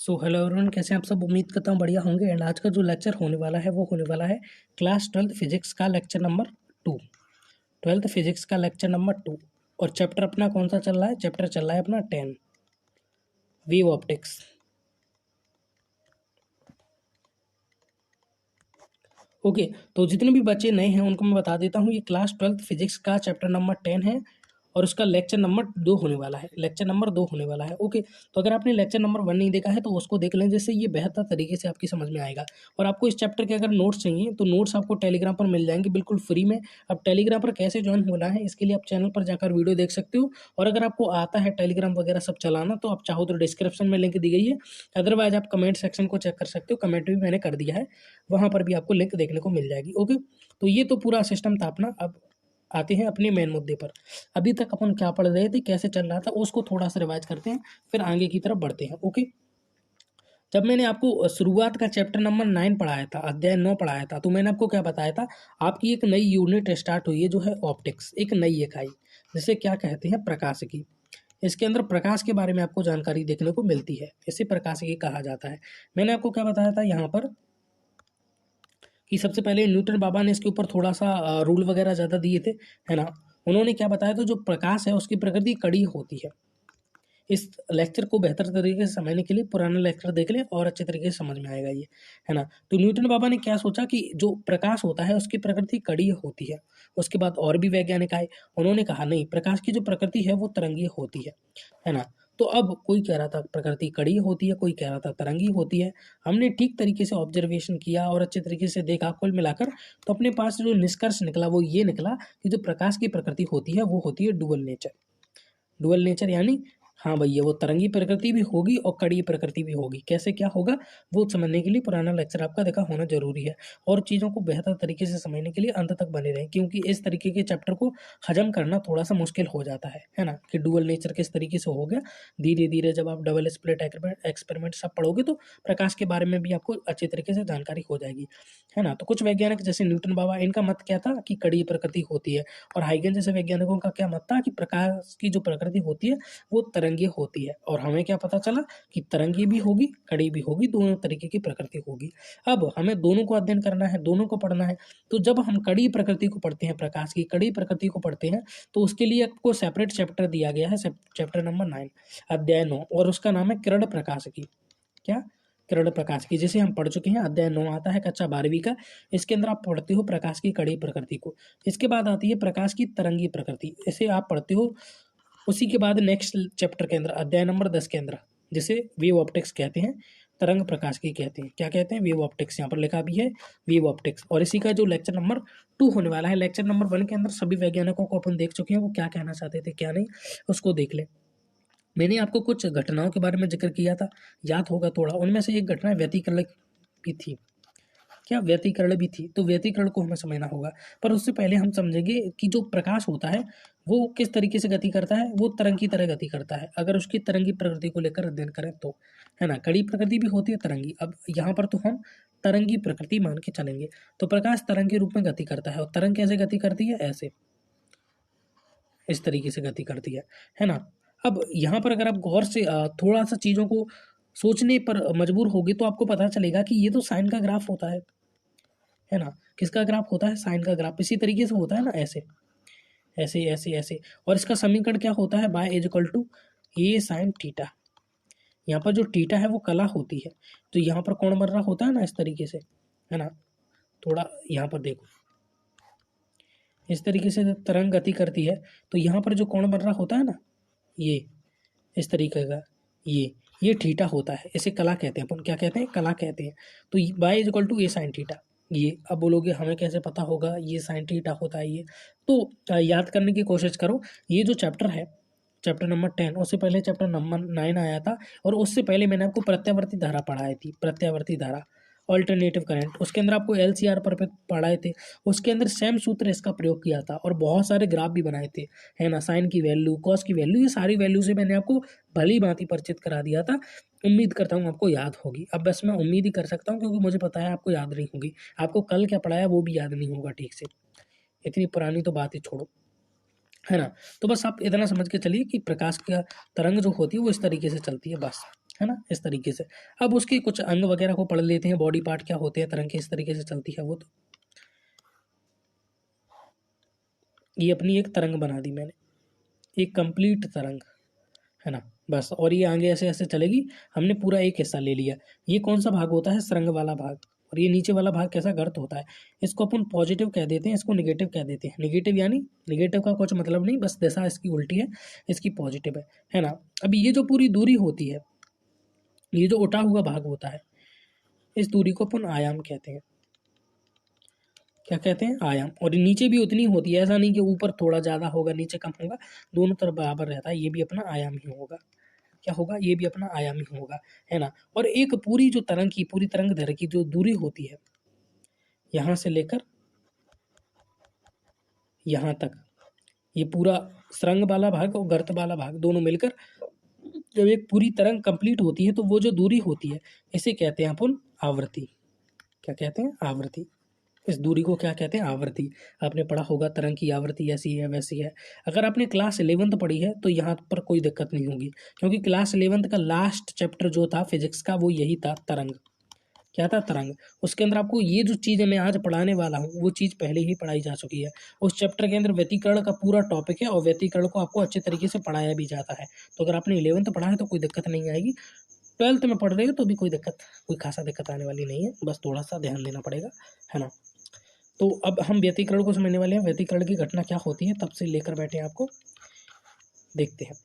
So hello everyone, कैसे आप सब। उम्मीद करता हूँ बढ़िया होंगे। एंड आज का जो लेक्चर होने वाला है वो होने वाला है क्लास 12th फिजिक्स का लेक्चर नंबर 2। 12th फिजिक्स का लेक्चर नंबर 2। और चैप्टर अपना कौन सा चल रहा है? चैप्टर चल रहा है अपना 10, वेव ऑप्टिक्स। ओके, तो जितने भी बच्चे नए हैं उनको मैं बता देता हूँ, ये क्लास 12th फिजिक्स का चैप्टर नंबर 10 है और उसका लेक्चर नंबर 2 होने वाला है। लेक्चर नंबर 2 होने वाला है। ओके, तो अगर आपने लेक्चर नंबर 1 नहीं देखा है तो उसको देख लें, जिससे ये बेहतर तरीके से आपकी समझ में आएगा। और आपको इस चैप्टर के अगर नोट्स चाहिए तो नोट्स आपको टेलीग्राम पर मिल जाएंगे बिल्कुल फ्री में। अब टेलीग्राम पर कैसे ज्वाइन होना है इसके लिए आप चैनल पर जाकर वीडियो देख सकते हो। और अगर आपको आता है टेलीग्राम वगैरह सब चलाना तो आप चाहो तो डिस्क्रिप्शन में लिंक दी गई है, अदरवाइज आप कमेंट सेक्शन को चेक कर सकते हो। कमेंट भी मैंने कर दिया है, वहाँ पर भी आपको लिंक देखने को मिल जाएगी। ओके, तो ये तो पूरा सिस्टम था अपना। अब आते हैं अपने मेन मुद्दे पर। अभी तक अपन क्या पढ़ रहे थे, कैसे चल रहा था, उसको थोड़ा सा रिवाइज करते हैं, फिर आगे की तरफ बढ़ते हैं। ओके, जब मैंने आपको शुरुआत का चैप्टर नंबर 9 पढ़ाया था, अध्याय 9 पढ़ाया था, तो मैंने आपको क्या बताया था, आपकी एक नई यूनिट स्टार्ट हुई है जो है ऑप्टिक्स, एक नई इकाई जिसे क्या कहते हैं, प्रकाशिकी। इसके अंदर प्रकाश के बारे में आपको जानकारी देखने को मिलती है, इसे प्रकाशिकी कहा जाता है। मैंने आपको क्या बताया था यहाँ पर कि सबसे पहले न्यूटन बाबा ने इसके ऊपर थोड़ा सा रूल वगैरह ज़्यादा दिए थे, है ना। उन्होंने क्या बताया, तो जो प्रकाश है उसकी प्रकृति कड़ी होती है। इस लेक्चर को बेहतर तरीके से समझने के लिए पुराना लेक्चर देख लें और अच्छे तरीके से समझ में आएगा ये, है ना। तो न्यूटन बाबा ने क्या सोचा कि जो प्रकाश होता है उसकी प्रकृति कड़ी होती है। उसके बाद और भी वैज्ञानिक आए, उन्होंने कहा नहीं, प्रकाश की जो प्रकृति है वो तरंगीय होती है ना। तो अब कोई कह रहा था प्रकृति कड़ी होती है, कोई कह रहा था तरंगी होती है। हमने ठीक तरीके से ऑब्जर्वेशन किया और अच्छे तरीके से देखा, कुल मिलाकर तो अपने पास जो निष्कर्ष निकला वो ये निकला कि जो प्रकाश की प्रकृति होती है वो होती है डुअल नेचर। डुअल नेचर यानी हाँ भैया, वो तरंगी प्रकृति भी होगी और कड़ी प्रकृति भी होगी। कैसे क्या होगा वो समझने के लिए पुराना लेक्चर आपका देखा होना जरूरी है। और चीज़ों को बेहतर तरीके से समझने के लिए अंत तक बने रहें, क्योंकि इस तरीके के चैप्टर को हजम करना थोड़ा सा मुश्किल हो जाता है ना। कि डुअल नेचर किस तरीके से हो गया, धीरे धीरे जब आप डबल स्प्लिट एक्सपेरिमेंट सब पढ़ोगे तो प्रकाश के बारे में भी आपको अच्छी तरीके से जानकारी हो जाएगी, है ना। तो कुछ वैज्ञानिक जैसे न्यूटन बाबा, इनका मत क्या था कि कड़ी प्रकृति होती है। और हाइगन जैसे वैज्ञानिकों का क्या मत था कि प्रकाश की जो प्रकृति होती है वो तरंगीय होती है। और हमें क्या पता चला कि तरंगीय भी होगी, कड़ी भी होगी, दोनों तरीके की प्रकृति होगी। अब हमें दोनों को अध्ययन करना है, दोनों को पढ़ना है। तो जब हम कड़ी प्रकृति को पढ़ते हैं, प्रकाश की कड़ी प्रकृति को पढ़ते हैं, तो उसके लिए आपको सेपरेट चैप्टर दिया गया है, चैप्टर नंबर 9, अध्याय 9, और उसका नाम है किरण प्रकाशिकी। क्या? किरण प्रकाश की, जिसे हम पढ़ चुके हैं। अध्याय 9 आता है कक्षा 12वीं का। इसके अंदर आप पढ़ते हो प्रकाश की कड़ी प्रकृति को। इसके बाद आती है प्रकाश की तरंगी प्रकृति, इसे आप पढ़ते हो। उसी के बाद नेक्स्ट चैप्टर के अंदर अध्याय नंबर 10 के अंदर, जिसे वेव ऑप्टिक्स कहते हैं, तरंग प्रकाश की कहते हैं। क्या कहते हैं? Wave optics. यहाँ पर लिखा भी है वेव ऑप्टिक्स। और इसी का जो लेक्चर नंबर 2 होने वाला है। लेक्चर नंबर 1 के अंदर सभी वैज्ञानिकों को अपन देख चुके हैं, वो क्या कहना चाहते थे क्या नहीं, उसको देख लें। मैंने आपको कुछ घटनाओं के बारे में जिक्र किया था, याद होगा थोड़ा। उनमें से एक घटना व्यतिकरण भी थी। क्या? व्यतिकरण भी थी। तो व्यतिकरण को हमें समझना होगा, पर उससे पहले हम समझेंगे कि जो प्रकाश होता है वो किस तरीके से गति करता है। वो तरंग की तरह गति करता है, अगर उसकी तरंगी प्रकृति को लेकर अध्ययन करें तो, है ना। कड़ी प्रकृति भी होती है, तरंगी। अब यहाँ पर तो हम तरंगी प्रकृति मान के चलेंगे। तो प्रकाश तरंग के रूप में गति करता है। और तरंग कैसे गति करती है? ऐसे, इस तरीके से गति करती है ना। अब यहाँ पर अगर आप गौर से थोड़ा सा चीज़ों को सोचने पर मजबूर होगी तो आपको पता चलेगा कि ये तो साइन का ग्राफ होता है ना। किसका ग्राफ होता है? साइन का ग्राफ। इसी तरीके से होता है ना, ऐसे ऐसे ऐसे ऐसे। और इसका समीकरण क्या होता है? Y is equal to a sine theta. यहाँ पर जो थीटा है वो कला होती है, तो यहाँ पर कोण बन रहा होता है ना, इस तरीके से, है ना। थोड़ा यहाँ पर देखो, इस तरीके से जब तरंग गति करती है तो यहाँ पर जो कोण बन रहा होता है ना, ये इस तरीके का, ये थीटा होता है। इसे कला कहते हैं अपन। क्या कहते हैं? कला कहते हैं। तो y is equal to a sine theta. ये अब बोलोगे हमें कैसे पता होगा ये साइन थीटा होता है ये? तो याद करने की कोशिश करो। ये जो चैप्टर है, चैप्टर नंबर 10, उससे पहले चैप्टर नंबर 9 आया था। और उससे पहले मैंने आपको प्रत्यावर्ती धारा पढ़ाई थी, प्रत्यावर्ती धारा, ऑल्टरनेटिव करंट। उसके अंदर आपको LCR पर पढ़ाए थे। उसके अंदर सेम सूत्र इसका प्रयोग किया था और बहुत सारे ग्राफ भी बनाए थे, है ना। साइन की वैल्यू, कॉस की वैल्यू, ये सारी वैल्यू से मैंने आपको भली भांति परिचित करा दिया था। उम्मीद करता हूँ आपको याद होगी। अब बस मैं उम्मीद ही कर सकता हूँ, क्योंकि मुझे पता है आपको याद नहीं होगी। आपको कल क्या पढ़ाया वो भी याद नहीं होगा ठीक से। इतनी पुरानी तो बात ही छोड़ो, है ना। तो बस आप इतना समझ के चलिए कि प्रकाश का तरंग जो होती है वो इस तरीके से चलती है, बस। है ना, इस तरीके से। अब उसके कुछ अंग वगैरह को पढ़ लेते हैं, बॉडी पार्ट क्या होते हैं तरंग के, इस तरीके से चलती है वो। तो ये अपनी एक तरंग बना दी मैंने, एक कंप्लीट तरंग, है ना, बस। और ये आगे ऐसे ऐसे चलेगी, हमने पूरा एक हिस्सा ले लिया। ये कौन सा भाग होता है, सरंग वाला भाग। और ये नीचे वाला भाग कैसा, गर्त होता है। इसको अपन पॉजिटिव कह देते हैं, इसको निगेटिव कह देते हैं। निगेटिव यानी निगेटिव का कुछ मतलब नहीं, बस दिशा इसकी उल्टी है, इसकी पॉजिटिव है ना। अब ये जो पूरी दूरी होती है, ये जो उठा हुआ भाग होता है, इस दूरी को अपन आयाम कहते हैं। क्या कहते हैं, आयाम। और नीचे भी उतनी होती है, ऐसा नहीं कि ऊपर थोड़ा ज़्यादा होगा नीचे कम होगा, दोनों तरफ बराबर रहता है। ये भी अपना आयाम ही होगा। क्या होगा, ये भी अपना आयाम ही होगा, है ना। और एक पूरी जो तरंग की, पूरी तरंग दैर्घ्य की जो दूरी होती है, यहाँ से लेकर यहाँ तक, ये पूरा सुरंग वाला भाग और गर्त वाला भाग दोनों मिलकर जब एक पूरी तरंग कंप्लीट होती है, तो वो जो दूरी होती है, इसे कहते हैं अपन आवृत्ति। क्या कहते हैं, आवृत्ति। इस दूरी को क्या कहते हैं, आवृत्ति। आपने पढ़ा होगा तरंग की आवृत्ति ऐसी है वैसी है। अगर आपने क्लास 11th पढ़ी है तो यहाँ पर कोई दिक्कत नहीं होगी, क्योंकि क्लास 11th का लास्ट चैप्टर जो था फिजिक्स का, वो यही था, तरंग। क्या था, तरंग। उसके अंदर आपको ये जो चीज़ मैं आज पढ़ाने वाला हूँ, वो चीज़ पहले ही पढ़ाई जा चुकी है। उस चैप्टर के अंदर व्यतिकरण का पूरा टॉपिक है, और व्यतिकरण को आपको अच्छे तरीके से पढ़ाया भी जाता है। तो अगर आपने 11th पढ़ा है तो कोई दिक्कत नहीं आएगी। 12th में पढ़ रहे हो तो भी कोई खासा दिक्कत आने वाली नहीं है, बस थोड़ा सा ध्यान देना पड़ेगा, है ना। तो अब हम व्यतिकरण को समझने वाले हैं। व्यतिकरण की घटना क्या होती है, तब से लेकर बैठे हैं आपको देखते हैं।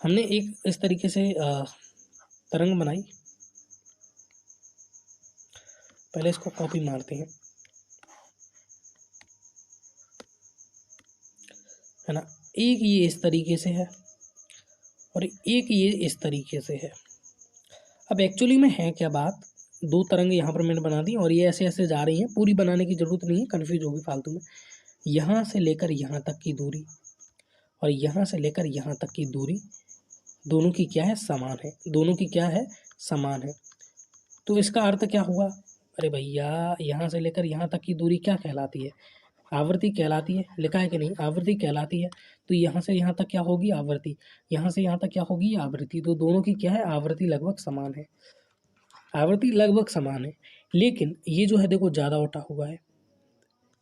हमने एक इस तरीके से तरंग बनाई, पहले इसको कॉपी मारते हैं, है ना। एक ये इस तरीके से है और एक ये इस तरीके से है। अब एक्चुअली में है क्या बात, दो तरंग यहाँ पर मैंने बना दी और ये ऐसे ऐसे जा रही हैं, पूरी बनाने की जरूरत नहीं है, कन्फ्यूज होगी फालतू में। यहाँ से लेकर यहाँ तक की दूरी और यहाँ से लेकर यहाँ तक की दूरी दोनों की क्या है, समान है। दोनों की क्या है, समान है। तो इसका अर्थ क्या हुआ, अरे भैया, यहाँ से लेकर यहाँ तक की दूरी क्या कहलाती है, आवृत्ति कहलाती है। लिखा है कि नहीं, आवृत्ति कहलाती है। तो यहाँ से यहाँ तक क्या होगी, आवृत्ति। यहाँ से यहाँ तक क्या होगी, आवृत्ति। तो दोनों की क्या है, आवृत्ति लगभग समान है। आवृत्ति लगभग समान है, लेकिन ये जो है देखो ज़्यादा उठा हुआ है,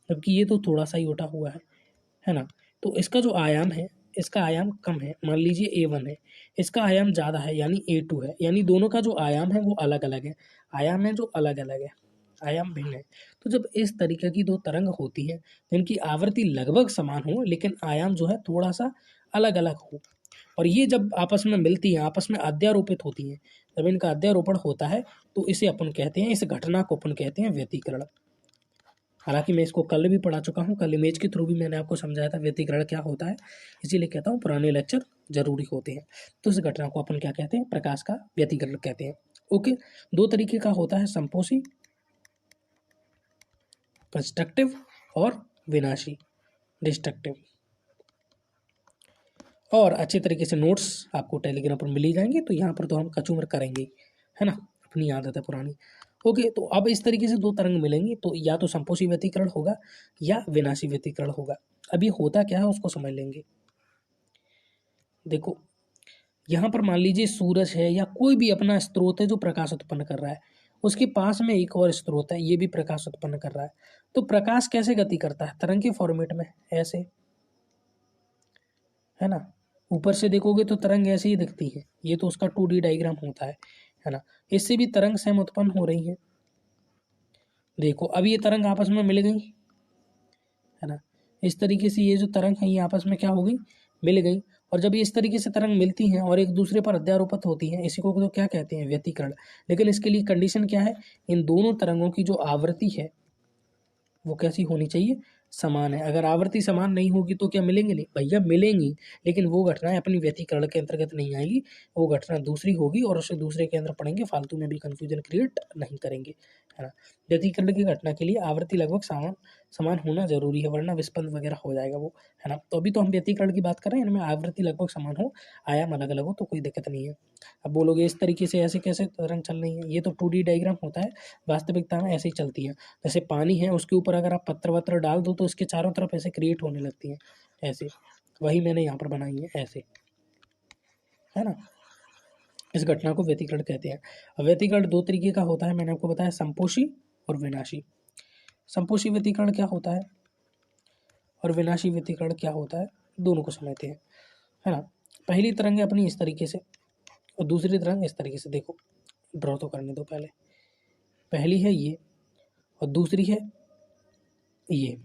जबकि ये तो थोड़ा सा ही उठा हुआ है ना। तो इसका जो आयाम है, इसका आयाम कम है। मान लीजिए A1 है, इसका आयाम ज़्यादा है यानी A2 है, यानी दोनों का जो आयाम है वो अलग अलग है। आयाम है जो अलग अलग है, आयाम भिन्न है। तो जब इस तरीके की दो तरंग होती हैं जिनकी आवृत्ति लगभग समान हो, लेकिन आयाम जो है थोड़ा सा अलग अलग हो, और ये जब आपस में मिलती हैं, आपस में अध्यारोपित होती हैं, जब इनका अध्यारोपण होता है, तो इसे अपन कहते हैं, इस घटना को अपन कहते हैं व्यतिकरण। हालांकि मैं इसको कल भी पढ़ा चुका हूँ, कल इमेज के थ्रू भी मैंने आपको समझाया था व्यतिकरण क्या होता है, इसीलिए कहता हूँ पुराने लेक्चर जरूरी होते हैं। तो इस घटना को अपन क्या कहते हैं, प्रकाश का व्यतिकरण कहते हैं। ओके, दो तरीके का होता है, संपोषी कंस्ट्रक्टिव और विनाशी डिस्ट्रक्टिव। और अच्छे तरीके से नोट्स आपको टेलीग्राम पर मिल ही जाएंगे, तो यहाँ पर तो हम कचूमर करेंगे, है ना, अपनी आदत है पुरानी। ओके, तो अब इस तरीके से दो तरंग मिलेंगी, तो या तो संपोषी व्यतिकरण होगा या विनाशी व्यतिकरण होगा। अब ये होता क्या है उसको समझ लेंगे। देखो, यहाँ पर मान लीजिए सूरज है या कोई भी अपना स्रोत है जो प्रकाश उत्पन्न कर रहा है, उसके पास में एक और स्रोत है, ये भी प्रकाश उत्पन्न कर रहा है। तो प्रकाश कैसे गति करता है, तरंग के फॉर्मेट में, ऐसे, है ना। ऊपर से देखोगे तो तरंग ऐसे ही दिखती है, ये तो उसका 2D डायग्राम होता है ना। इससे भी तरंग सेम उत्पन्न हो रही है। देखो, अब ये तरंग आपस में मिल गई, है ना। इस तरीके से ये जो तरंग है ये आपस में क्या हो गई, मिल गई। और जब ये इस तरीके से तरंग मिलती हैं और एक दूसरे पर अध्यारोपित होती हैं, इसी को तो क्या कहते हैं, व्यतिकरण। लेकिन इसके लिए कंडीशन क्या है, इन दोनों तरंगों की जो आवृत्ति है वो कैसी होनी चाहिए, समान है। अगर आवृत्ति समान नहीं होगी तो क्या मिलेंगे, नहीं भैया मिलेंगी, लेकिन वो घटनाएं अपनी व्यतिकरण के अंतर्गत नहीं आएगी, वो घटना दूसरी होगी और उसे दूसरे के अंदर पढ़ेंगे, फालतू में भी कंफ्यूजन क्रिएट नहीं करेंगे, है ना। व्यतिकरण की घटना के लिए आवृत्ति लगभग समान समान होना जरूरी है, वरना विस्पंद वगैरह हो जाएगा वो, है ना। तो अभी तो हम व्यतिकरण की बात कर रहे हैं, इनमें आवृत्ति लगभग समान हो, आयाम अलग अलग हो तो कोई दिक्कत नहीं है। अब बोलोगे इस तरीके से ऐसे कैसे तरंग चल रही है, ये तो 2D डायग्राम होता है, वास्तविकता में ऐसे ही चलती है। जैसे पानी है, उसके ऊपर अगर आप पत्थर वत्थर डाल दो तो इसके चारों तरफ ऐसे क्रिएट होने लगती हैं, ऐसे। वही मैंने यहाँ पर बनाई है, ऐसे, है ना। इस घटना को व्यतिकरण कहते हैं। अब व्यतिकरण दो तरीके का होता है, मैंने आपको बताया, संपोषी और विनाशी। संपोषी व्यतिकरण क्या होता है और विनाशी व्यतिकरण क्या होता है, दोनों को समझते हैं, है ना। पहली तरंग है अपनी इस तरीके से और दूसरी तरंग इस तरीके से। देखो ड्रॉ तो करने दो पहले। पहली है ये और दूसरी है ये,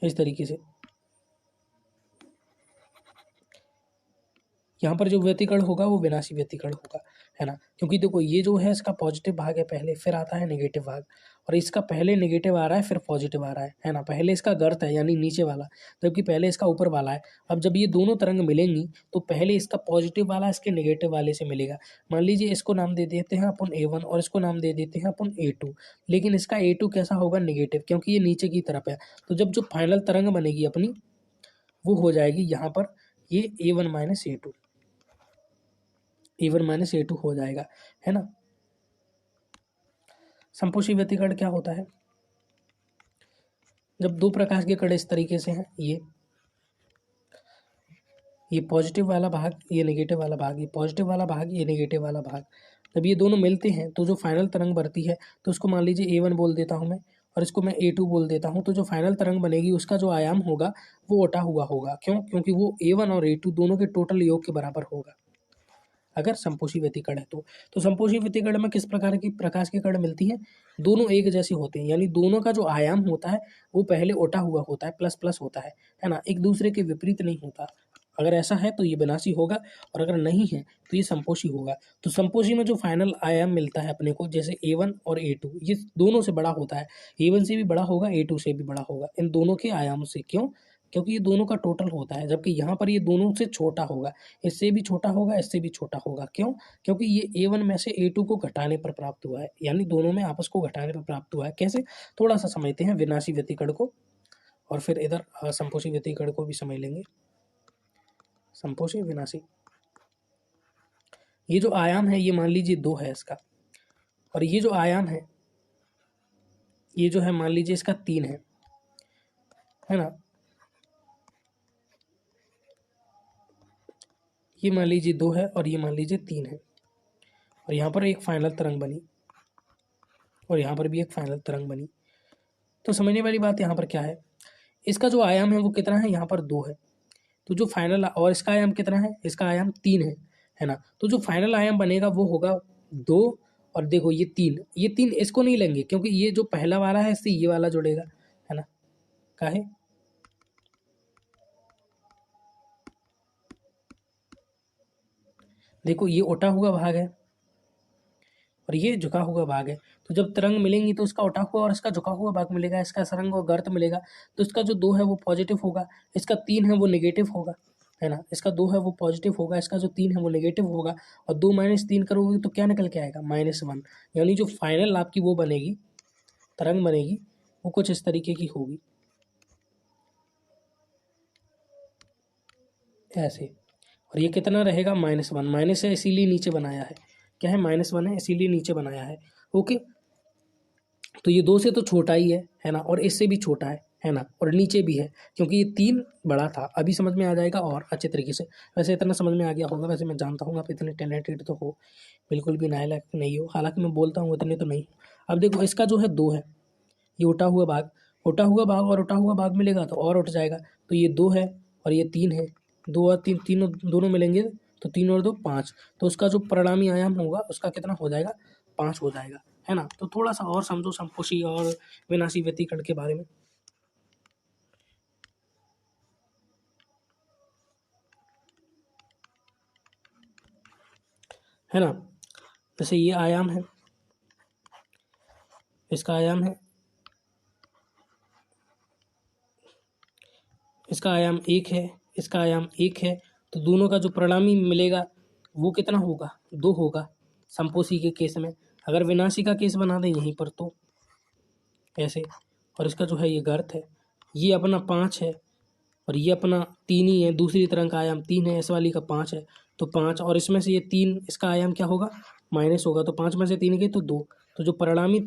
इस तरीके से। यहाँ पर जो व्यतिकरण होगा वो विनाशी व्यतिकरण होगा, है ना, क्योंकि देखो ये जो है इसका पॉजिटिव भाग है पहले, फिर आता है नेगेटिव भाग, और इसका पहले नेगेटिव आ रहा है फिर पॉजिटिव आ रहा है ना। पहले इसका गर्त है यानी नीचे वाला, जबकि पहले इसका ऊपर वाला है। अब जब ये दोनों तरंग मिलेंगी तो पहले इसका पॉजिटिव वाला इसके नेगेटिव वाले से मिलेगा। मान लीजिए इसको नाम दे देते हैं अपन A1 और इसको नाम दे देते हैं अपन A2, लेकिन इसका A2 कैसा होगा, नेगेटिव, क्योंकि ये नीचे की तरफ है। तो जब जो फाइनल तरंग बनेगी अपनी वो हो जाएगी यहाँ पर ये A1 minus A2, A1 minus A2 हो जाएगा, है ना। संपोषी व्यतिकरण क्या होता है, जब दो प्रकाश के कण इस तरीके से हैं, ये पॉजिटिव वाला भाग, ये नेगेटिव वाला भाग, ये पॉजिटिव वाला भाग, ये नेगेटिव वाला भाग, जब ये दोनों मिलते हैं तो जो फाइनल तरंग बढ़ती है, तो उसको मान लीजिए A1 बोल देता हूँ मैं और इसको मैं A2 बोल देता हूँ। तो जो फाइनल तरंग बनेगी उसका जो आयाम होगा वो उल्टा हुआ होगा। क्यों? क्योंकि वो A1 और A2 दोनों के टोटल योग के बराबर होगा अगर संपोषी व्यतिकरण है तो संपोषी व्यतिकरण में किस प्रकार की प्रकाश की कण मिलती है, दोनों एक जैसे होते हैं, यानी दोनों का जो आयाम होता है वो पहले उल्टा हुआ होता है, प्लस प्लस होता है ना, एक दूसरे के विपरीत नहीं होता। अगर ऐसा है तो ये विनाशी होगा और अगर नहीं है तो ये संपोषी होगा। तो संपोषी में जो फाइनल आयाम मिलता है अपने को, जैसे A1 और A2, ये दोनों से बड़ा होता है, A1 से भी बड़ा होगा, A2 से भी बड़ा होगा, इन दोनों के आयाम से। क्यों? क्योंकि ये दोनों का टोटल होता है, जबकि यहाँ पर ये दोनों से छोटा होगा, इससे भी छोटा होगा, इससे भी छोटा होगा। क्यों? क्योंकि ये A1 में से A2 को घटाने पर प्राप्त हुआ है, यानी दोनों में आपस को घटाने पर प्राप्त हुआ है। कैसे? थोड़ा सा समझते हैं विनाशी व्यतिकरण को और फिर इधर संपोषी व्यतिकरण को भी समझ लेंगे। संपोषी विनाशी, ये जो आयाम है ये मान लीजिए 2 है इसका, और ये जो आयाम है ये जो है मान लीजिए इसका 3 है ना। ये मान लीजिए 2 है और ये मान लीजिए 3 है, और यहाँ पर एक फाइनल तरंग बनी और यहाँ पर भी एक फाइनल तरंग बनी। तो समझने वाली बात यहाँ पर क्या है, इसका जो आयाम है वो कितना है, यहाँ पर 2 है, तो जो फाइनल, और इसका आयाम कितना है, इसका आयाम 3 है ना। तो जो फाइनल आयाम बनेगा वो होगा 2, और देखो ये 3, ये 3 इसको नहीं लेंगे क्योंकि ये जो पहला वाला है इससे ये वाला जुड़ेगा, है ना। काहे? देखो ये उठा हुआ भाग है और ये झुका हुआ भाग है, तो जब तरंग मिलेंगी तो इसका उठा हुआ और इसका झुका हुआ भाग मिलेगा, इसका सरंग और गर्त मिलेगा। तो इसका जो 2 है वो पॉजिटिव होगा, इसका 3 है वो नेगेटिव होगा, है ना। इसका 2 है वो पॉजिटिव होगा, इसका जो 3 है वो नेगेटिव होगा, और 2 माइनस 3 करोगे तो क्या निकल के आएगा, -1। यानी जो फाइनल आपकी वो बनेगी, तरंग बनेगी, वो कुछ इस तरीके की होगी, ऐसे। और ये कितना रहेगा, -1। माइनस है इसीलिए नीचे बनाया है, क्या है, -1 है इसीलिए नीचे बनाया है। ओके, तो ये 2 से तो छोटा ही है ना, और इससे भी छोटा है ना, और नीचे भी है क्योंकि ये 3 बड़ा था। अभी समझ में आ जाएगा और अच्छे तरीके से। वैसे इतना समझ में आ गया होगा, वैसे मैं जानता हूँ आप इतने टैलेंटेड तो हो, बिल्कुल भी नालायक नहीं हो, हालांकि मैं बोलता हूँ इतने तो नहीं। अब देखो इसका जो है 2 है, ये उठा हुआ भाग, उठा हुआ भाग और उठा हुआ भाग मिलेगा तो और उठ जाएगा। तो ये 2 है और ये 3 है, 2 और 3 तीनों दोनों मिलेंगे तो 3 और 2 5, तो उसका जो परिणामी आयाम होगा उसका कितना हो जाएगा, 5 हो जाएगा, है ना। तो थोड़ा सा और समझो संपोषी और विनाशी व्यतिकरण के बारे में, है ना। जैसे ये आयाम है, इसका आयाम है, इसका आयाम 1 है, इसका आयाम 1 है, तो दोनों का जो परिणामी मिलेगा वो कितना होगा, 2 होगा संपोषी के केस में। अगर विनाशी का केस बना दें यहीं पर तो ऐसे, और इसका जो है ये गर्त है, ये अपना 5 है और ये अपना 3 ही है, दूसरी तरंग का आयाम 3 है, इस वाली का 5 है, तो 5, और इसमें से ये 3 इसका आयाम क्या होगा, माइनस होगा, तो 5 में से 3 गए तो 2, तो जो परिणामी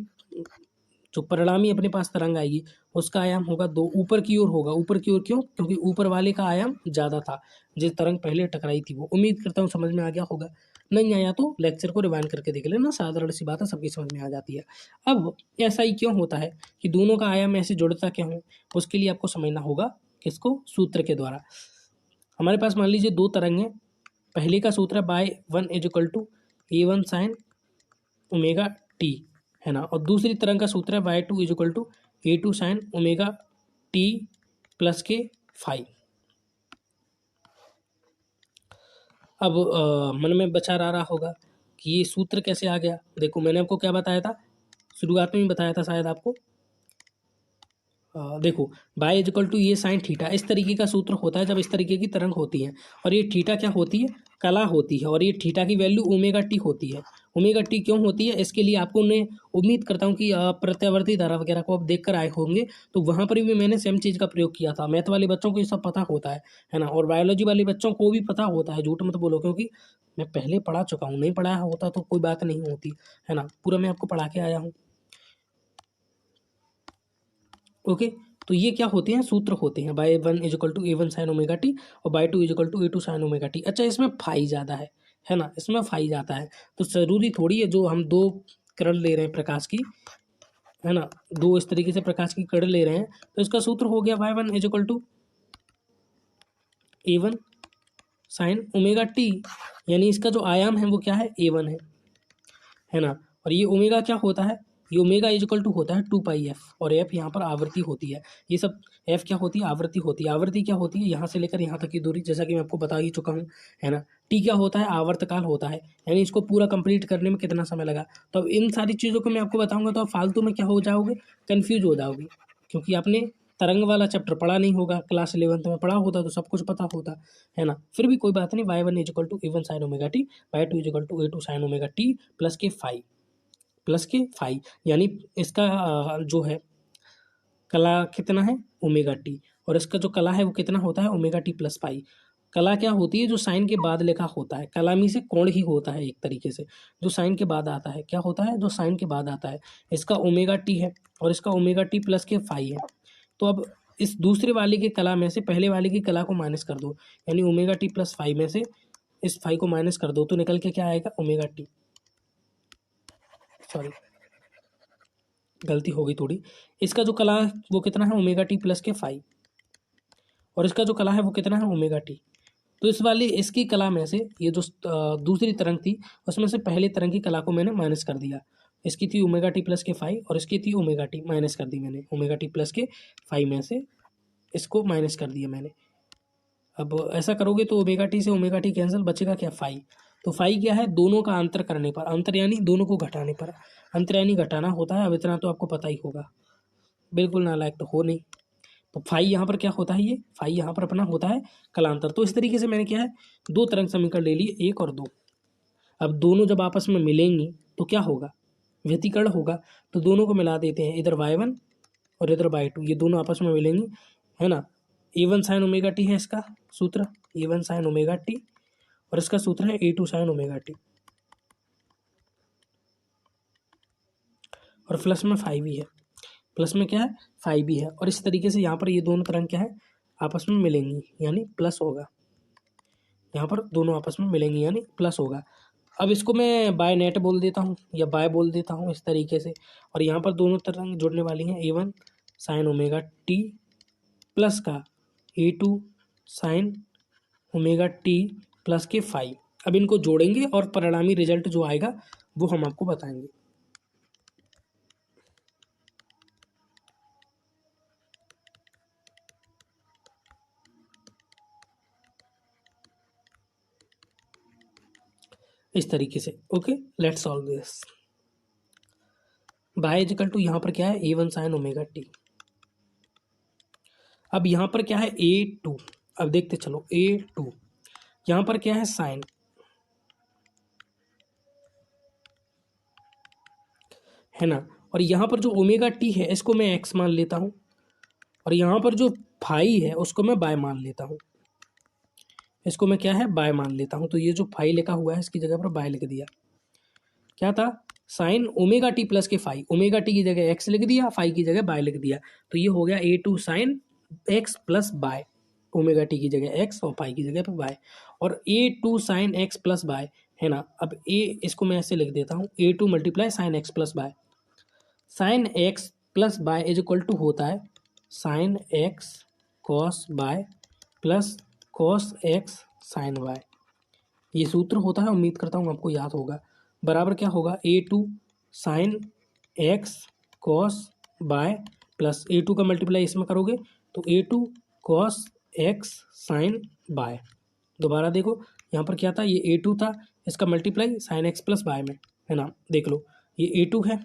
जो परिणामी अपने पास तरंग आएगी उसका आयाम होगा 2, ऊपर की ओर होगा। ऊपर की ओर क्यों? क्योंकि ऊपर वाले का आयाम ज़्यादा था, जिस तरंग पहले टकराई थी वो। उम्मीद करता हूँ समझ में आ गया होगा, नहीं आया तो लेक्चर को रिवाइंड करके देख लेना, साधारण सी बात है, सबकी समझ में आ जाती है। अब ऐसा ही क्यों होता है कि दोनों का आयाम ऐसे जुड़ता क्यों है, उसके लिए आपको समझना होगा किसको, सूत्र के द्वारा। हमारे पास मान लीजिए दो तरंग हैं, पहले का सूत्र है y one is equal to A1 sine omega T, है ना, और दूसरी तरंग का सूत्र है Y2 is equal to A2 sine omega T plus के फाइव। अब मन में विचार आ रहा होगा कि ये सूत्र कैसे आ गया। देखो मैंने आपको क्या बताया था, शुरुआत में भी बताया था शायद आपको। देखो बाय इज इक्वल टू ये साइन थीटा, इस तरीके का सूत्र होता है जब इस तरीके की तरंग होती है, और ये थीटा क्या होती है, कला होती है, और ये थीटा की वैल्यू ओमेगा टी होती है। ओमेगा टी क्यों होती है, इसके लिए आपको ने उम्मीद करता हूँ कि प्रत्यावर्ती धारा वगैरह को आप देख कर आए होंगे, तो वहाँ पर भी मैंने सेम चीज़ का प्रयोग किया था। मैथ वाले बच्चों को ये सब पता होता है ना, और बायोलॉजी वाले बच्चों को भी पता होता है, झूठ मत बोलो, क्योंकि मैं पहले पढ़ा चुका हूँ, नहीं पढ़ाया होता तो कोई बात नहीं होती, है ना, पूरा मैं आपको पढ़ा के आया हूँ। ओके, तो ये क्या होते हैं, सूत्र होते हैं, Y one is equal to A1 sine omega T और Y two is equal to A2 sine omega T. अच्छा, इसमें फाई ज़्यादा है ना, इसमें फाई जाता है, तो ज़रूरी थोड़ी है जो हम दो किरण ले रहे हैं प्रकाश की, है ना, दो इस तरीके से प्रकाश की किरण ले रहे हैं, तो इसका सूत्र हो गया y one is equal to A1 sine omega t, यानी इसका जो आयाम है वो क्या है, A1 है ना, और ये ओमेगा क्या होता है, ये ओमेगा इज इक्वल टू होता है 2πf, और एफ यहाँ पर आवृत्ति होती है। ये सब एफ क्या होती है, आवृत्ति होती है। आवृत्ति क्या होती है, यहाँ से लेकर यहाँ तक की दूरी, जैसा कि मैं आपको बता ही चुका हूँ, है ना। टी क्या होता है, आवर्तकाल होता है, यानी इसको पूरा कंप्लीट करने में कितना समय लगा। तो अब इन सारी चीज़ों को मैं आपको बताऊँगा तो आप फालतू में क्या हो जाओगे, कन्फ्यूज हो जाओगे, क्योंकि आपने तरंग वाला चैप्टर पढ़ा नहीं होगा, क्लास 11th में पढ़ा होता तो सब कुछ पता होता, है ना। फिर भी कोई बात नहीं, y one is equal to A1 sine omega t, y two is equal to A2 sine omega T plus के फाइव, यानी इसका जो है कला कितना है, ओमेगा टी, और इसका जो कला है वो कितना होता है, ओमेगा टी प्लस पाई। कला क्या होती है, जो साइन के बाद लिखा होता है, कलामी से कोण ही होता है एक तरीके से, जो साइन के बाद आता है, क्या होता है, जो साइन के बाद आता है, इसका ओमेगा टी है और इसका ओमेगा टी प्लस के फाइव है। तो अब इस दूसरे वाले की कला में से पहले वाले की कला को माइनस कर दो, यानी ओमेगा टी प्लस फाइव में से इस फाइव को माइनस कर दो, तो निकल के क्या आएगा, ओमेगा टी, सॉरी गलती हो गई थोड़ी, इसका जो कला है वो कितना है, ओमेगा टी प्लस के फाइव, और इसका जो कला है वो कितना है, ओमेगा टी। तो इस वाली इसकी कला में से ये जो दूसरी तरंग थी उसमें से पहले तरंग की कला को मैंने माइनस कर दिया, इसकी थी ओमेगा टी प्लस के फाइव और इसकी थी ओमेगा टी, माइनस कर दी मैंने, ओमेगा टी प्लस के फाइव में से इसको माइनस कर दिया मैंने। अब ऐसा करोगे तो ओमेगा टी से ओमेगा टी कैंसिल, बचेगा क्या, फाइव। तो फाइव क्या है, दोनों का अंतर करने पर, अंतर यानी दोनों को घटाने पर, अंतर यानी घटाना होता है, अब इतना तो आपको पता ही होगा, बिल्कुल नालायक तो हो नहीं। तो फाई यहाँ पर क्या होता है, ये फाई यहाँ पर अपना होता है कलांतर। तो इस तरीके से मैंने क्या है, दो तरंग समीकरण ले लिए, एक और दो। अब दोनों जब आपस में मिलेंगी तो क्या होगा, व्यतिकरण होगा, तो दोनों को मिला देते हैं, इधर y1 और इधर y2, ये दोनों आपस में मिलेंगी, है ना। A1 साइन ओमेगा टी है इसका सूत्र, A1 साइन ओमेगा टी, और इसका सूत्र है A2 साइन ओमेगा टी, और प्लस में फाइव ही है, प्लस में क्या है, फाइव भी है, और इस तरीके से यहाँ पर ये दोनों तरंग क्या है, आपस में मिलेंगी, यानी प्लस होगा, यहाँ पर दोनों आपस में मिलेंगी यानी प्लस होगा। अब इसको मैं बाय नेट बोल देता हूँ या बाय बोल देता हूँ इस तरीके से, और यहाँ पर दोनों तरंग जुड़ने वाली हैं, A1 sine omega T plus का A2 sine omega T plus के फाइव। अब इनको जोड़ेंगे और परिणामी रिजल्ट जो आएगा वो हम आपको बताएंगे। इस तरीके से, okay, let's solve this. Y equal to यहाँ पर क्या है, A1 साइन ओमेगा टी, अब यहाँ पर क्या है, A2, अब देखते चलो, A2 यहाँ पर क्या है, साइन, है ना, और यहाँ पर जो ओमेगा टी है इसको मैं एक्स मान लेता हूँ, और यहाँ पर जो फाई है उसको मैं बाय मान लेता हूँ, इसको मैं क्या है, बाय मान लेता हूँ। तो ये जो फाई लिखा हुआ है इसकी जगह पर बाय लिख दिया, क्या था, साइन ओमेगा टी प्लस के फाई, ओमेगा टी की जगह एक्स लिख दिया, फाई की जगह बाय लिख दिया, तो ये हो गया A two sine X plus Y, omega T की जगह एक्स और फाई की जगह पर बाय, और A two sine X plus Y है ना। अब ए इसको मैं ऐसे लिख देता हूँ, A two multiply sine X plus Y, sine X plus Y is equal to होता है sine x cos bye plus cos x sine Y, ये सूत्र होता है, उम्मीद करता हूँ आपको याद होगा। बराबर क्या होगा, A two sine x cos bye plus A two का मल्टीप्लाई इसमें करोगे तो A two cos x sine Y. दोबारा देखो यहाँ पर क्या था, ये ए टू था, इसका multiply sine X plus bye में है ना, देख लो ये ए टू है,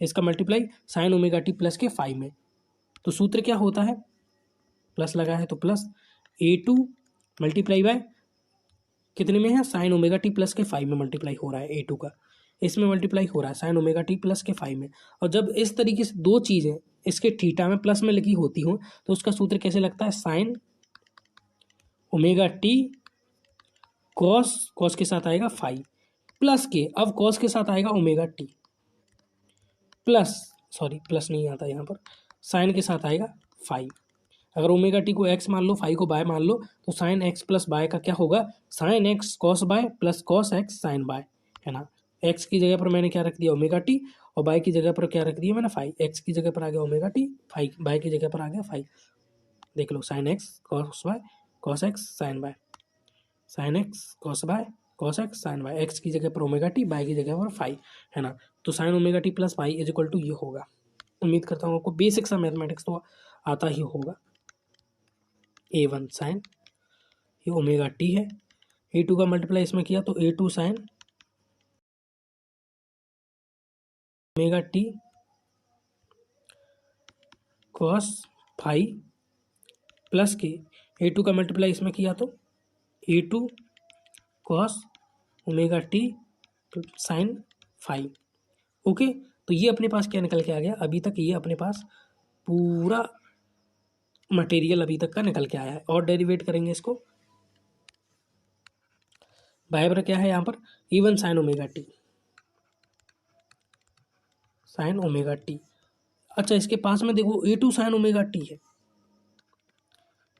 इसका multiply sign omega T plus के फाइव में, तो सूत्र क्या होता है, प्लस लगा है तो plus A two multiply by कितने में है, साइन ओमेगा टी प्लस के फाइव में मल्टीप्लाई हो रहा है, ए टू का इसमें मल्टीप्लाई हो रहा है साइन ओमेगा टी प्लस के फाइव में। और जब इस तरीके से दो चीज़ें इसके थीटा में प्लस में लिखी होती हो तो उसका सूत्र कैसे लगता है, sine omega T cos, cos के साथ आएगा फाइव प्लस के, अब कॉस के साथ आएगा omega T plus, sorry plus नहीं आता यहाँ पर, साइन के साथ आएगा फाइव। अगर ओमेगा टी को एक्स मान लो, फाइव को बाय मान लो, तो साइन एक्स प्लस बाय का क्या होगा, sine x cos bye plus cos x sine y है ना। एक्स की जगह पर मैंने क्या रख दिया, ओमेगा टी, और बाय की जगह पर क्या रख दिया मैंने, फाइव, एक्स की जगह पर आ गया ओमेगा टी, फाइव बाय की जगह पर आ गया फाइव। देख लो sine x cos Y cos x sine Y, sine x cos Y cos x sine Y, X की जगह पर ओमेगा टी, बाय की जगह पर फाइव है ना। तो sine omega T plus phi is equal to ये होगा। उम्मीद करता हूँ आपको बेसिक सा मैथमेटिक्स तो आता ही होगा। ए वन साइन, ये ओमेगा टी है, ए टू का मल्टीप्लाई इसमें किया तो A two sine omega T cos phi plus के ए टू का मल्टीप्लाई इसमें किया तो A two cos omega T sine phi. Okay, तो ये अपने पास क्या निकल के आ गया, अभी तक ये अपने पास पूरा मटेरियल अभी तक का निकल के आया है, और डेरिवेट करेंगे इसको। बराबर क्या है यहाँ पर, even sign omega T, sine omega T. अच्छा इसके पास में देखो ए टू साइन ओमेगा टी है,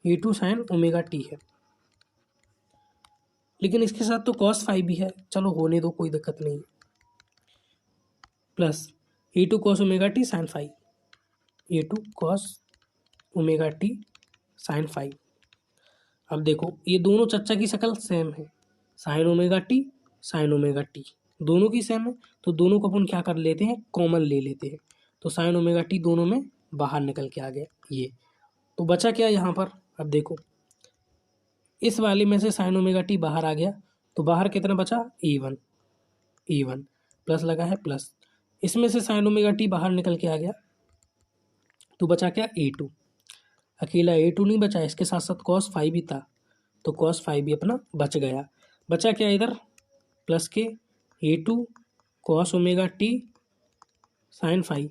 A two sine omega T है, लेकिन इसके साथ तो कॉस फाइव भी है, चलो होने दो कोई दिक्कत नहीं, plus A two cos omega T sine phi, a two cos omega T sine phi. अब देखो ये दोनों चच्चा की शक्ल सेम है, sine omega T sine omega t दोनों की सेम है, तो दोनों को अपन क्या कर लेते हैं, कॉमन ले लेते हैं, तो साइन ओमेगा टी दोनों में बाहर निकल के आ गया ये, तो बचा क्या यहाँ पर। अब देखो इस वाले में से साइन ओमेगा टी बाहर आ गया, तो बाहर कितना बचा, ए वन, ए वन प्लस लगा है प्लस, इसमें से साइन ओमेगा टी बाहर निकल के आ गया, तो बचा क्या, ए टू। अकेला ए टू नहीं बचा, इसके साथ साथ कॉस फाइव भी था, तो कॉस फाइव भी अपना बच गया। बचा क्या इधर, प्लस के A two cos omega T sine phi.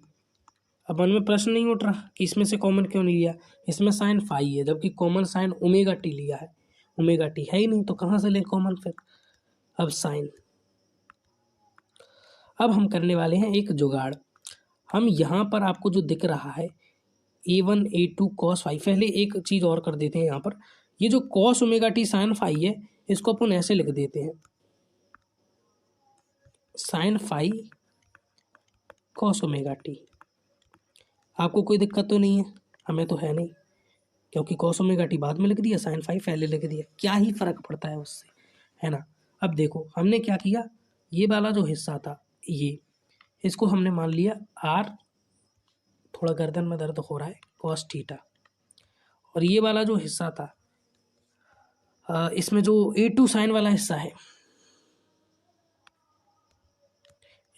अब मन में प्रश्न नहीं उठ रहा कि इसमें से कॉमन क्यों नहीं लिया, इसमें साइन फाइव है जबकि कॉमन साइन ओमेगा टी लिया है, ओमेगा टी है ही नहीं तो कहाँ से ले कॉमन फिर। अब साइन, अब हम करने वाले हैं एक जुगाड़। हम यहाँ पर आपको जो दिख रहा है A one A two cos phi, पहले एक चीज़ और कर देते हैं यहाँ पर, ये जो cos omega T sine phi है इसको अपन ऐसे लिख देते हैं, sine phi cos omega t. आपको कोई दिक्कत तो नहीं है, हमें तो है नहीं, क्योंकि कॉस ओमेगा टी बाद में लिख दिया, साइन फाइव पहले लिख दिया, क्या ही फर्क पड़ता है उससे, है ना। अब देखो हमने क्या किया, ये वाला जो हिस्सा था ये, इसको हमने मान लिया आर, थोड़ा गर्दन में दर्द हो रहा है, कॉस थीटा, और ये वाला जो हिस्सा था इसमें जो ए टू साइन वाला हिस्सा है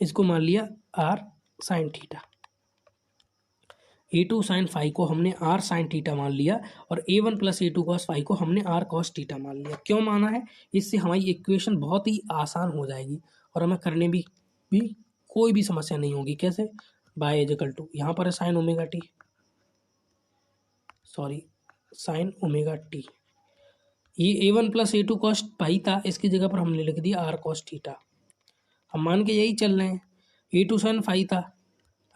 इसको मान लिया R sine theta, A two sine phi को हमने आर साइन थीटा मान लिया, और A one plus A two cos phi को हमने आर कॉस थीटा मान लिया। क्यों माना है, इससे हमारी इक्वेशन बहुत ही आसान हो जाएगी और हमें करने भी कोई भी समस्या नहीं होगी। कैसे, बाय इजिकल टू, यहाँ पर है sine omega T, sorry sine omega T, ये A one plus A two cos pi था, इसकी जगह पर हमने लिख दिया आर कॉस थीटा। हम मान के यही चल रहे हैं, ए टू साइन फाई था,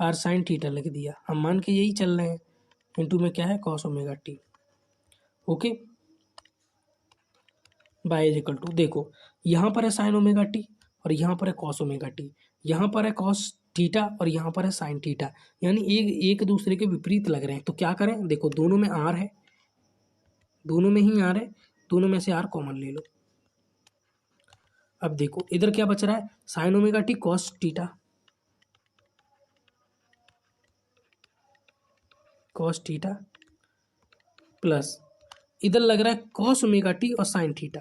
आर साइन थीटा लिख दिया, हम मान के यही चल रहे हैं। इंटू में क्या है cos omega t. Okay, y is equal to, देखो यहाँ पर है साइन ओमेगा टी और यहाँ पर है कॉस ओमेगा टी, यहाँ पर है कॉस थीटा और यहाँ पर है साइन थीटा, यानी एक दूसरे के विपरीत लग रहे हैं। तो क्या करें, देखो दोनों में आर है, दोनों में ही आर है, दोनों में से आर कॉमन ले लो। अब देखो इधर क्या बच रहा है, sine omega T cos theta, cos theta plus इधर लग रहा है कॉस ओमेगा टी और साइन थीटा,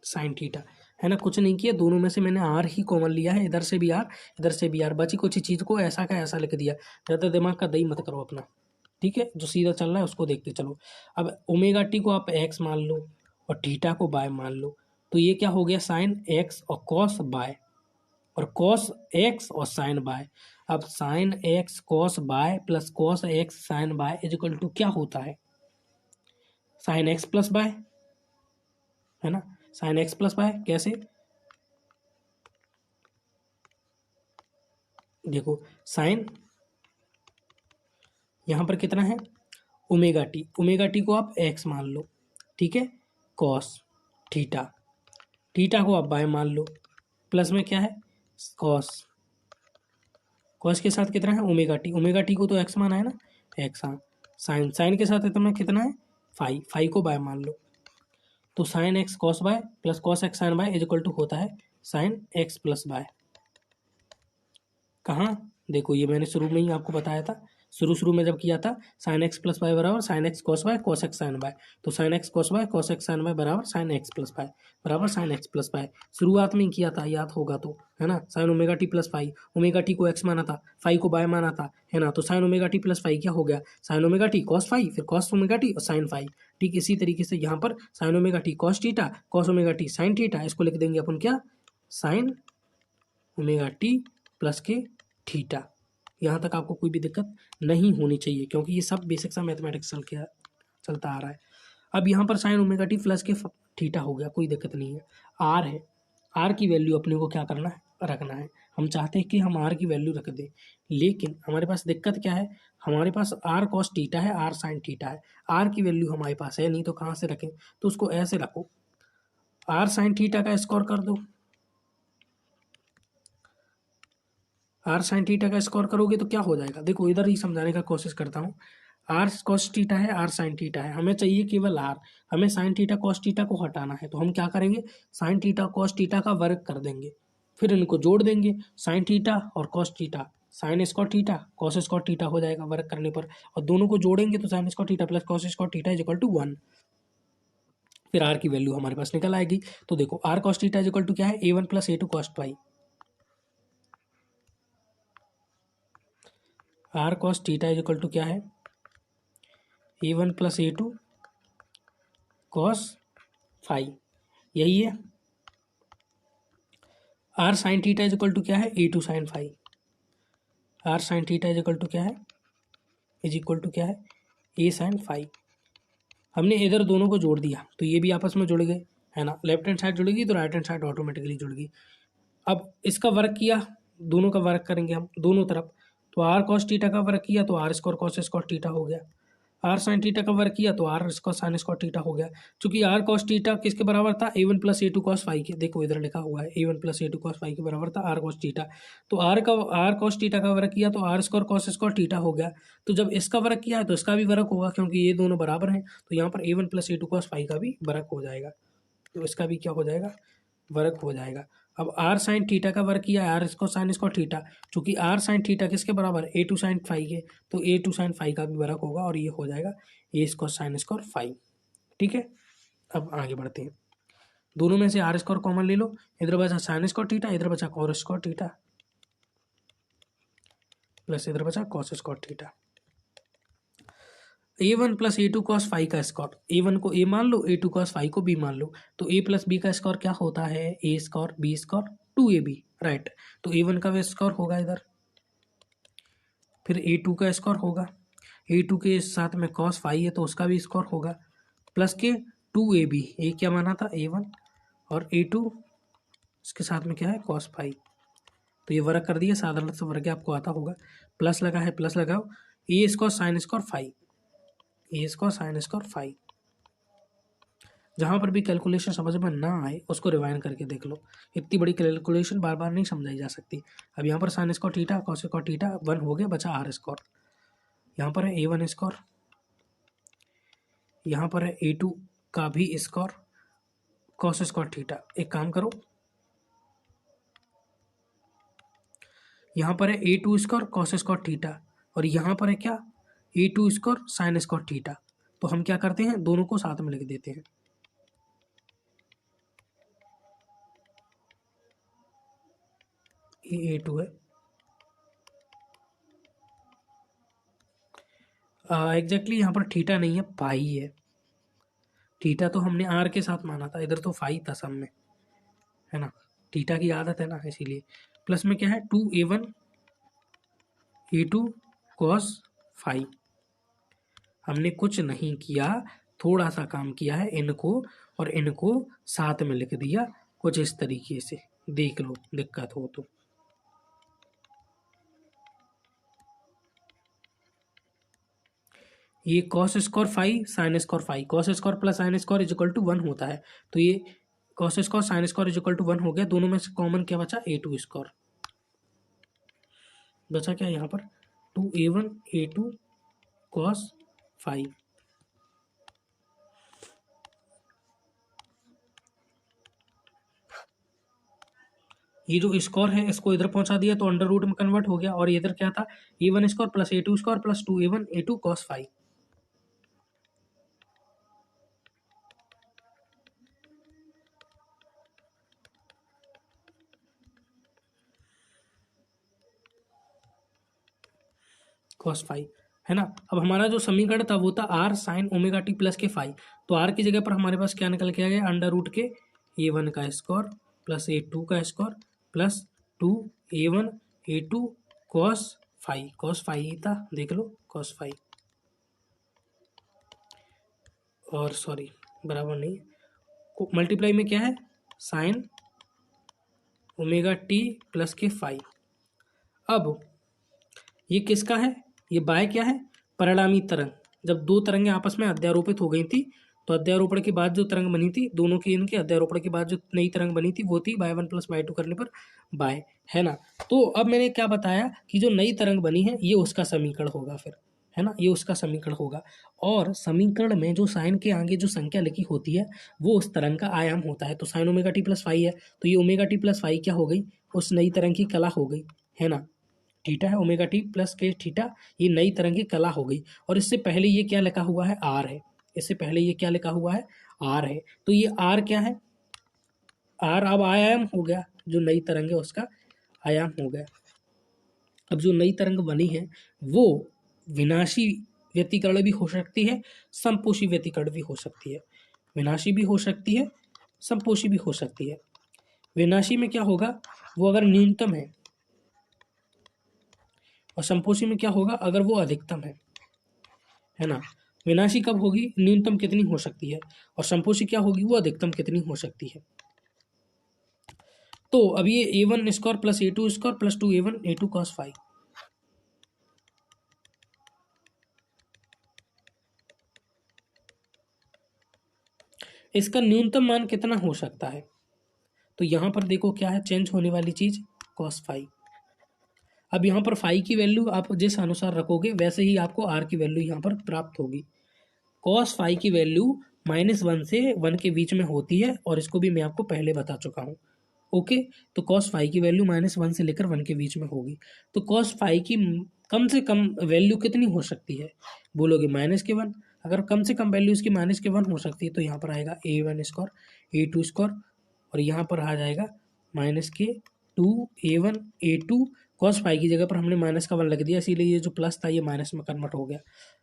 साइन थीटा है ना। कुछ नहीं किया, दोनों में से मैंने आर ही कॉमन लिया है, इधर से भी आर इधर से भी आर, बची कुछ चीज़ को ऐसा का ऐसा लिख दिया। ज़्यादा दिमाग का दही मत करो अपना, ठीक है, जो सीधा चल रहा है उसको देखते चलो। अब ओमेगा टी को आप एक्स मान लो और थीटा को बाय मान लो, तो ये क्या हो गया साइन एक्स और कॉस बाय, और कॉस एक्स और साइन बाय। अब sine x cos bye plus cos x sine y is equal to क्या होता है, साइन एक्स प्लस बाय, है ना, साइन एक्स प्लस बाय। कैसे, देखो साइन यहाँ पर कितना है ओमेगा टी, ओमेगा टी को आप एक्स मान लो, ठीक है, कॉस थीटा, थीटा को आप बाय मान लो, प्लस में क्या है कॉस, कॉस के साथ कितना है ओमेगा टी, ओमेगा टी को तो एक्स माना है ना, एक्स, हाँ, साइन, साइन के साथ इतना कितना है फाई, फाई को बाय मान लो, तो sine x cos bye plus cos x sine y is equal to होता है साइन एक्स प्लस बाय। कहाँ, देखो ये मैंने शुरू में ही आपको बताया था, शुरू में जब किया था साइन एक्स प्लस वाई बराबर sine x cos Y cos x sine Y, तो sine x cos Y cos x sine Y बराबर साइन एक्स प्लस वाई बराबर साइन एक्स प्लस वाई, शुरुआत में ही किया था, याद होगा तो, है ना। Sine omega T plus phi, omega t को एक्स माना था, फाई को बाय माना था, है ना, तो sine omega T plus phi क्या हो गया, sine omega T cos phi, फिर कॉस ओमेगा टी और साइन फाई। ठीक इसी तरीके से यहाँ पर sine omega T cos theta, cos omega T sine theta, इसको लिख देंगे अपन क्या, साइन ओमेगा टी प्लस के थीटा। यहाँ तक आपको कोई भी दिक्कत नहीं होनी चाहिए, क्योंकि ये सब बेसिक सा मैथमेटिक्स चलता आ रहा है। अब यहाँ पर साइन ओमेगा टी प्लस के थीटा हो गया, कोई दिक्कत नहीं है। आर है, आर की वैल्यू अपने को क्या करना है, रखना है। हम चाहते हैं कि हम आर की वैल्यू रख दें, लेकिन हमारे पास दिक्कत क्या है, हमारे पास आर कॉस थीटा है, आर साइन थीटा है, आर की वैल्यू हमारे पास है नहीं, तो कहाँ से रखें, तो उसको ऐसे रखो, आर साइन थीटा का स्क्वायर कर दो, आर साइन थीटा का स्क्वायर करोगे तो क्या हो जाएगा, देखो इधर ही समझाने का कोशिश करता हूँ। आर कॉस थीटा है, आर साइन थीटा है, हमें चाहिए केवल आर, हमें साइन थीटा कॉस थीटा को हटाना है, तो हम क्या करेंगे, साइन थीटा कॉस थीटा का वर्ग कर देंगे, फिर इनको जोड़ देंगे, साइन थीटा और cos theta, sign square theta cos square theta हो जाएगा वर्ग करने पर, और दोनों को जोड़ेंगे तो sine square theta plus cos square theta is equal to 1, फिर आर की वैल्यू हमारे पास निकल आएगी। तो देखो R cos theta is equal to क्या है, A1 plus A2 cos phi, R cos theta is equal to क्या है, A1 plus A2 cos phi, यही है। R sine theta is equal to क्या है, A2 sine phi, R sine theta is equal to क्या है, is equal to क्या है, A साइन फाई। हमने इधर दोनों को जोड़ दिया तो ये भी आपस में जुड़ गए, है ना, लेफ्ट हैंड साइड जुड़ेगी तो राइट हैंड साइड ऑटोमेटिकली जुड़ गई। अब इसका वर्क किया, दोनों का वर्क करेंगे हम दोनों तरफ, तो आर कॉस थीटा का वर्क किया तो R square cos square theta हो गया, आर साइन थीटा का वर्क किया तो R square sine square theta हो गया। चूंकि आर कॉस थीटा किसके बराबर था, A1 plus A2 cos phi के, देखो इधर लिखा हुआ है A1 plus A2 cos phi के बराबर था आर कॉस थीटा, तो आर कॉस थीटा का वर्क किया तो R square cos square theta हो गया। तो जब इसका वर्क किया है तो इसका भी वर्क होगा, क्योंकि ये दोनों बराबर हैं, तो यहाँ पर A1 plus A2 cos phi का भी वर्क हो जाएगा, तो इसका भी क्या हो जाएगा, वर्क हो जाएगा। अब आर साइन थीटा का वर्क किया, आर इसको साइन इसको थीटा, चूंकि आर साइन थीटा किसके बराबर, A2 साइन फाई के, तो A2 साइन फाई का भी वर्क होगा और ये हो जाएगा A इसको साइन इसको फाई। ठीक है, अब आगे बढ़ते हैं, दोनों में से आर स्क्वायर कॉमन ले लो, इधर बचा साइन स्क्वायर थीटा, इधर बचा कॉस स्क्वायर थीटा, प्लस इधर बचा cos square theta. A1 plus A2 cos phi का स्क्वायर, A1 को A मान लो, A2 कॉस फाई को B मान लो, तो A प्लस B का स्क्वायर क्या होता है, A square B square 2AB, right, तो A1 का स्क्वायर होगा इधर, फिर A2 का स्क्वायर होगा, A2 के साथ में कॉस फाई है तो उसका भी स्क्वायर होगा, प्लस के 2AB, ए क्या माना था A1, और A2 इसके साथ में क्या है कॉस फाई। तो ये वर्क कर दिया, साधारण सा वर्ग आपको आता होगा। प्लस लगा है, प्लस लगाओ, ए स्क्वायर साइन स्क्वायर फाई, ए स्क्वायर साइन स्क्वायर फाई। जहाँ पर भी कैलकुलेशन समझ में ना आए उसको रिवाइंड करके देख लो, इतनी बड़ी कैलकुलेशन बार बार नहीं समझाई जा सकती। अब यहाँ पर sign square theta cos square theta 1 हो गया, बचा आर स्क्वायर। यहाँ पर है A1 स्क्वायर, यहाँ पर है A2 का भी स्क्वायर कॉस स्क्वायर थीटा। एक काम करो, यहाँ पर है A2 square cos square theta और यहाँ पर है क्या A2 square sine square theta. तो हम क्या करते हैं, दोनों को साथ में लिख देते हैं। ये A2 है, एग्जैक्टली यहाँ पर थीटा नहीं है, पाई है। थीटा तो हमने आर के साथ माना था, इधर तो फाई था सब में, है ना, थीटा की आदत है ना, इसीलिए। प्लस में क्या है 2A1 A2 कॉस फाई। हमने कुछ नहीं किया, थोड़ा सा काम किया है, इनको और इनको साथ में लिख दिया कुछ इस तरीके से। देख लो दिक्कत हो तो। ये cos square phi sine square phi, cos square plus sine square is equal to 1 होता है। तो ये cos square sine square is equal to 1 हो गया। दोनों में से कॉमन क्या बचा, A2 स्क्वायर बचा। क्या यहाँ पर 2A1 A2 कॉस फाई। ये जो स्क्वायर है इसको इधर पहुंचा दिया तो अंडर रूट में कन्वर्ट हो गया। और इधर क्या था, A1 square plus A2 square plus 2A1 A2 cos phi. Cos phi है ना। अब हमारा जो समीकरण था वो था R sine omega T plus के फाई। तो आर की जगह पर हमारे पास क्या निकल के आ गया, अंडर रूट के A1 का स्क्वायर प्लस A2 का square plus 2A1 A2 cos phi. Cos phi ही था, देख लो कॉस फाई। और सॉरी बराबर नहीं, मल्टीप्लाई में क्या है साइन ओमेगा टी प्लस के फाई। अब ये किसका है, ये बाय क्या है, परिणामी तरंग। जब दो तरंगें आपस में अध्यारोपित हो गई थी तो अध्यारोपण के बाद जो तरंग बनी थी, दोनों की इनके अध्यारोपण के बाद जो नई तरंग बनी थी वो थी बाय 1 प्लस बाय 2 करने पर बाय, है ना। तो अब मैंने क्या बताया कि जो नई तरंग बनी है ये उसका समीकरण होगा फिर, है ना, ये उसका समीकरण होगा। और समीकरण में जो साइन के आगे जो संख्या लिखी होती है वो उस तरंग का आयाम होता है। तो sine omega T plus phi है, तो ये ओमेगा टी प्लस फाई क्या हो गई, उस नई तरंग की कला हो गई, है ना। थीटा है ओमेगा टी प्लस के थीटा, ये नई तरंग की कला हो गई। और इससे पहले ये क्या लिखा हुआ है, आर है। इससे पहले ये क्या लिखा हुआ है, आर है। तो ये आर क्या है, आर अब आयाम हो गया, जो नई तरंग है उसका आयाम हो गया। अब जो नई तरंग बनी है वो विनाशी व्यतिकरण भी हो सकती है, समपोषी व्यतिकरण भी हो सकती है। विनाशी भी हो सकती है, समपोषी भी हो सकती है। विनाशी में क्या होगा, वो अगर न्यूनतम और संपोषी में क्या होगा अगर वो अधिकतम है ना। विनाशी कब होगी, न्यूनतम कितनी हो सकती है, और संपोषी क्या होगी, वो अधिकतम कितनी हो सकती है। तो अब ये A1 square plus A2 square plus 2A1 A2 cos phi, इसका न्यूनतम मान कितना हो सकता है। तो यहां पर देखो क्या है चेंज होने वाली चीज, कॉस फाई। अब यहाँ पर फाई की वैल्यू आप जिस अनुसार रखोगे वैसे ही आपको आर की वैल्यू यहाँ पर प्राप्त होगी। कॉस फाई की वैल्यू -1 से 1 के बीच में होती है और इसको भी मैं आपको पहले बता चुका हूँ। ओके, तो कॉस फाई की वैल्यू -1 से लेकर 1 के बीच में होगी। तो कॉस फाई की कम से कम वैल्यू कितनी हो सकती है, बोलोगे -1। अगर कम से कम वैल्यू इसकी -1 हो सकती है तो यहाँ पर आएगा A1 स्क्वायर A2 स्क्वायर और यहाँ पर आ जाएगा -2A1 A2 कॉस फाई की जगह पर हमने -1 लिख दिया, इसीलिए ये जो प्लस था ये माइनस में कन्वर्ट हो गया।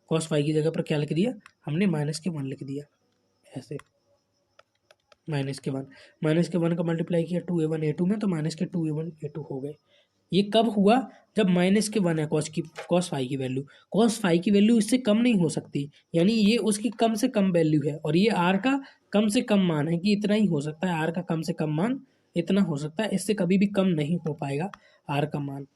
कॉस फाई की जगह पर क्या लिख दिया हमने -1 लिख दिया, ऐसे -1 का मल्टीप्लाई किया 2A1 A2 में तो -2A1 A2 हो गए। ये कब हुआ, जब माइनस के वन है कॉस फाई की वैल्यू, कॉस फाई की वैल्यू इससे कम नहीं हो सकती, यानी ये उसकी कम से कम वैल्यू है, और ये आर का कम से कम मान है कि इतना ही हो सकता है, आर का कम से कम मान इतना हो सकता है, इससे कभी भी कम नहीं हो पाएगा आर का मान।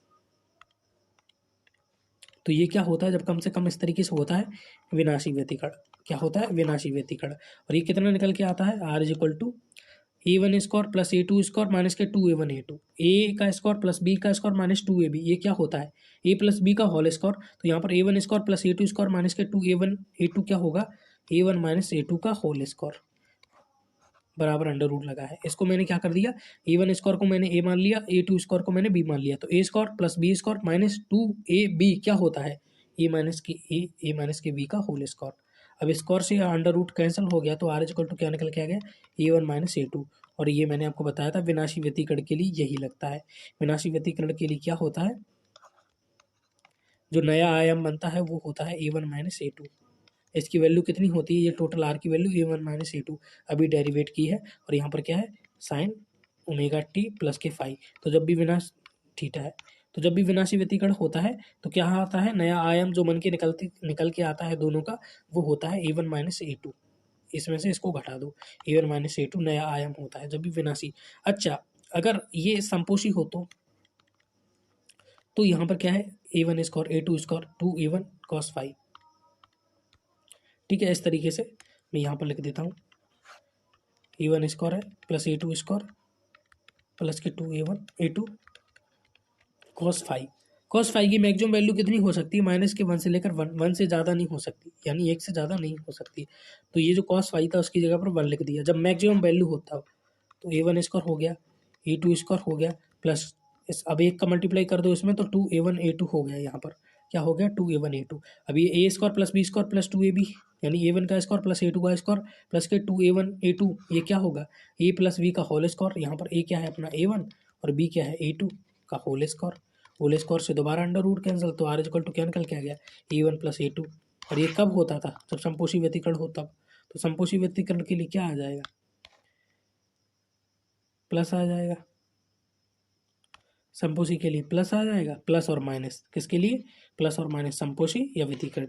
तो ये क्या होता है, जब कम से कम इस तरीके से होता है विनाशी व्यतिकरण, क्या होता है विनाशी व्यतिकरण। और ये कितना निकल के आता है, R is equal to A1 square plus A2 square minus के 2A1 A2, ए का स्क्वायर प्लस बी का स्क्वायर माइनस 2AB, ये क्या होता है ए प्लस बी का होल स्क्वायर, तो यहाँ पर A1 square plus A2 square minus के 2A1 A2 क्या होगा, A1 माइनस A2 का होल स्क्वायर बराबर अंडर रूट लगा है। इसको मैंने क्या कर दिया, A1 स्क्वायर को मैंने A मान लिया, A2 स्क्वायर को मैंने B मान लिया, तो A square plus B square minus 2AB क्या होता है, ए माइनस के बी का होल स्क्वायर। अब स्क्वायर से अंडर रूट कैंसिल हो गया, तो आर इज इक्वल टू क्या निकल के आ गया, A1 माइनस A2। और ये मैंने आपको बताया था विनाशी व्यतिकरण के लिए यही लगता है। विनाशी व्यतिकरण के लिए क्या होता है, जो नया आयाम बनता है वो होता है A1 माइनस A2। इसकी वैल्यू कितनी होती है, ये टोटल आर की वैल्यू A1 माइनस A2 अभी डेरिवेट की है, और यहाँ पर क्या है साइन ओमेगा टी प्लस के फाई। तो जब भी विनाश थीटा है, तो जब भी विनाशी व्यतिकरण होता है तो क्या आता है, नया आयाम जो मन के निकल के आता है दोनों का, वो होता है A1 माइनस A2। इसमें से इसको घटा दो, A1 माइनस A2 नया आयाम होता है जब भी विनाशी। अच्छा, अगर ये संपोषी हो तो यहाँ पर क्या है, A1 square A2 square 2A1 cos phi. ठीक है, इस तरीके से मैं यहाँ पर लिख देता हूँ, A1 स्क्वायर है प्लस A2 स्क्वायर प्लस के 2A1 A2 cos phi. Cos phi की मैक्सिमम वैल्यू कितनी हो सकती है, माइनस के 1 से लेकर 1 से ज़्यादा नहीं हो सकती, यानी 1 से ज़्यादा नहीं हो सकती। तो ये जो कॉस फाई था उसकी जगह पर 1 लिख दिया, जब मैक्सिमम वैल्यू होता हो। तो A1 स्क्वायर हो गया, A2 स्क्वायर हो गया, प्लस इस अब एक का मल्टीप्लाई कर दो इसमें, तो 2A1 A2 हो गया, यहाँ पर क्या हो गया 2A1 A2। अब ये A square plus B square plus 2AB, यानी A1 का स्क्वायर प्लस A2 का स्क्वायर प्लस के 2A1 A2, ये क्या होगा A प्लस B का होल स्क्वायर। यहाँ पर A क्या है अपना A1 और B क्या है A2 का होल स्क्वायर। होल स्क्वायर से दोबारा अंडर रूट कैंसिल, तो आर इक्वल टू क्या निकल के आ गया A1 प्लस A2। और ये कब होता था, जब संपोषी व्यतिकरण हो तब। तो संपोषी व्यतिकरण के लिए क्या आ जाएगा, प्लस आ जाएगा, संपोषी के लिए प्लस आ जाएगा, प्लस और माइनस किसके लिए, प्लस और माइनस संपोषी या व्यतिकरण,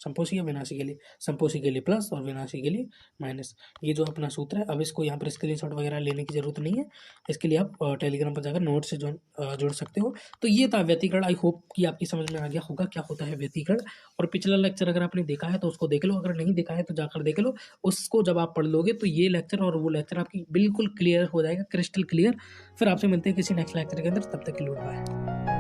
संपोषी या विनाशी के लिए, संपोषी के लिए प्लस और विनाशी के लिए माइनस। ये जो अपना सूत्र है, अब इसको यहाँ पर स्क्रीनशॉट वगैरह लेने की जरूरत नहीं है, इसके लिए आप टेलीग्राम पर जाकर नोट से जुड़ सकते हो। तो ये था व्यतिकरण, आई होप कि आपकी समझ में आ गया होगा क्या होता है व्यतिकरण। और पिछला लेक्चर अगर आपने देखा है तो उसको देख लो, अगर नहीं देखा है तो जाकर देख लो। उसको जब आप पढ़ लोगे तो ये लेक्चर और वो लेक्चर आपकी बिल्कुल क्लियर हो जाएगा, क्रिस्टल क्लियर। फिर आपसे मिलते हैं किसी नेक्स्ट लेक्चर के अंदर, तब तक के लिए बाय।